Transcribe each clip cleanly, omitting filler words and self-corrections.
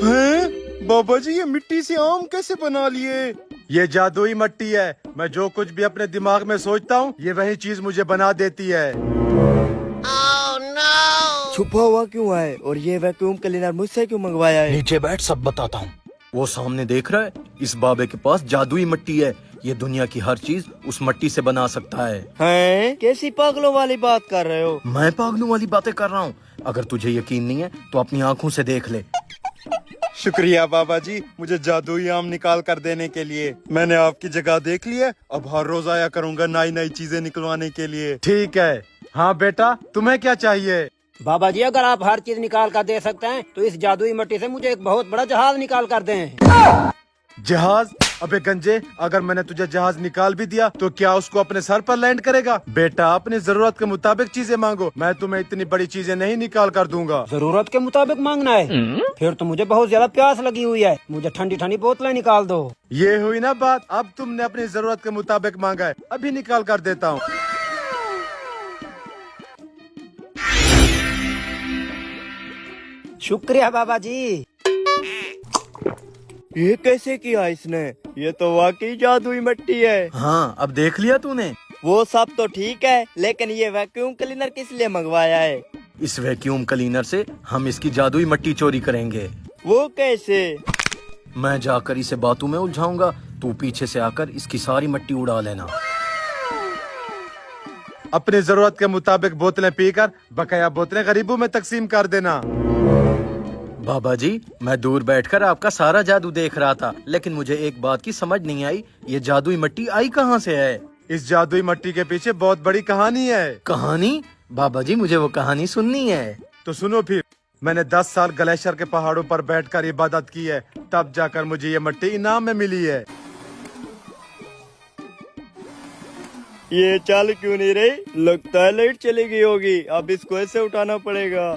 हैं? बाबा जी ये मिट्टी से आम कैसे बना लिए? ये जादुई मिट्टी है। मैं जो कुछ भी अपने दिमाग में सोचता हूँ ये वही चीज मुझे बना देती है। छुपा हुआ क्यों है और ये वैक्यूम क्लीनर मुझसे क्यों मंगवाया है? नीचे बैठ, सब बताता हूँ। वो सामने देख रहा है, इस बाबे के पास जादुई मिट्टी है। ये दुनिया की हर चीज उस मिट्टी से बना सकता है। हैं? कैसी पागलों वाली बात कर रहे हो? मैं पागलों वाली बातें कर रहा हूँ। अगर तुझे यकीन नहीं है तो अपनी आंखों से देख ले। शुक्रिया बाबा जी मुझे जादुई आम निकाल कर देने के लिए। मैंने आपकी जगह देख ली है, अब हर रोज आया करूंगा नई नई चीजें निकलवाने के लिए। ठीक है। हाँ बेटा तुम्हें क्या चाहिए? बाबा जी अगर आप हर चीज निकाल कर दे सकते हैं तो इस जादुई मिट्टी से मुझे एक बहुत बड़ा जहाज निकाल कर दें। जहाज? अबे गंजे, अगर मैंने तुझे जहाज निकाल भी दिया तो क्या उसको अपने सर पर लैंड करेगा? बेटा अपनी जरूरत के मुताबिक चीजें मांगो, मैं तुम्हें इतनी बड़ी चीजें नहीं निकाल कर दूंगा। जरूरत के मुताबिक मांगना है? फिर तो मुझे बहुत ज्यादा प्यास लगी हुई है, मुझे ठंडी ठंडी बोतलें निकाल दो। ये हुई ना बात, अब तुमने अपनी जरूरत के मुताबिक मांगा है, अभी निकाल कर देता हूँ। शुक्रिया बाबा जी। ये कैसे किया इसने? ये तो वाकई जादुई मिट्टी है। हाँ अब देख लिया तूने। वो सब तो ठीक है लेकिन ये वैक्यूम क्लीनर किस लिए मंगवाया है? इस वैक्यूम क्लीनर से हम इसकी जादुई मिट्टी चोरी करेंगे। वो कैसे? मैं जाकर इसे बातों में उलझाऊंगा, तू पीछे से आकर इसकी सारी मिट्टी उड़ा लेना। अपनी जरूरत के मुताबिक बोतलें पीकर बकाया बोतलें गरीबों में तकसीम कर देना। बाबा जी मैं दूर बैठकर आपका सारा जादू देख रहा था, लेकिन मुझे एक बात की समझ नहीं आई, ये जादुई मिट्टी आई कहाँ से है? इस जादुई मिट्टी के पीछे बहुत बड़ी कहानी है। कहानी? बाबा जी मुझे वो कहानी सुननी है। तो सुनो फिर। मैंने 10 साल ग्लेशियर के पहाड़ों पर बैठकर इबादत की है, तब जाकर मुझे ये मिट्टी इनाम में मिली है। ये चल क्यों नहीं रही? लगता है लाइट चली गई होगी, अब इसको ऐसे उठाना पड़ेगा।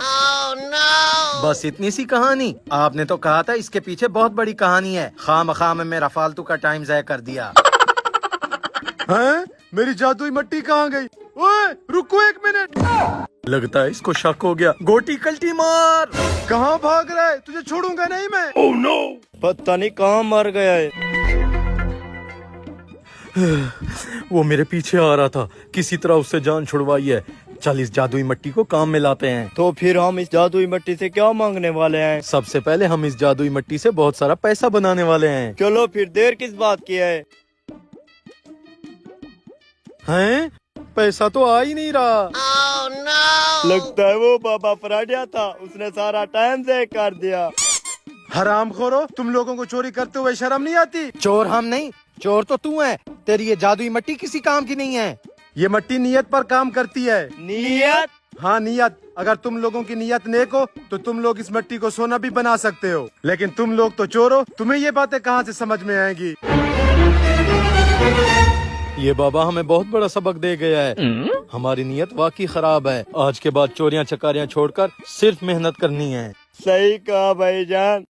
बस इतनी सी कहानी? आपने तो कहा था इसके पीछे बहुत बड़ी कहानी है। खाम में मेरा फालतू का टाइम ज़ाया कर दिया। हैं? मेरी जादुई मिट्टी कहाँ गई? ओए रुको 1 मिनट। लगता है इसको शक हो गया। गोटी कल्टी मार। कहाँ भाग रहा है? तुझे छोड़ूंगा नहीं मैं। Oh no. पता नहीं कहाँ मर गया है। वो मेरे पीछे आ रहा था, किसी तरह उससे जान छुड़वाई है। चल इस जादुई मिट्टी को काम में लाते हैं। तो फिर हम इस जादुई मिट्टी से क्या मांगने वाले हैं? सबसे पहले हम इस जादुई मिट्टी से बहुत सारा पैसा बनाने वाले हैं। चलो फिर देर किस बात की है? हैं? पैसा तो आ ही नहीं रहा। लगता है वो बाबा फराडिया था, उसने सारा टाइम ज़ाया कर दिया। हरामखोरो, तुम लोगों को चोरी करते हुए शर्म नहीं आती? चोर हम नहीं, चोर तो तू है। तेरी ये जादुई मिट्टी किसी काम की नहीं है। ये मिट्टी नियत पर काम करती है। नियत? हाँ नियत। अगर तुम लोगों की नियत नेक हो तो तुम लोग इस मिट्टी को सोना भी बना सकते हो, लेकिन तुम लोग तो चोर हो, तुम्हें ये बातें कहाँ से समझ में आएंगी? ये बाबा हमें बहुत बड़ा सबक दे गया है। हमारी नियत वाकई खराब है। आज के बाद चोरियां चकारियां छोड़कर सिर्फ मेहनत करनी है। सही कहा भाईजान।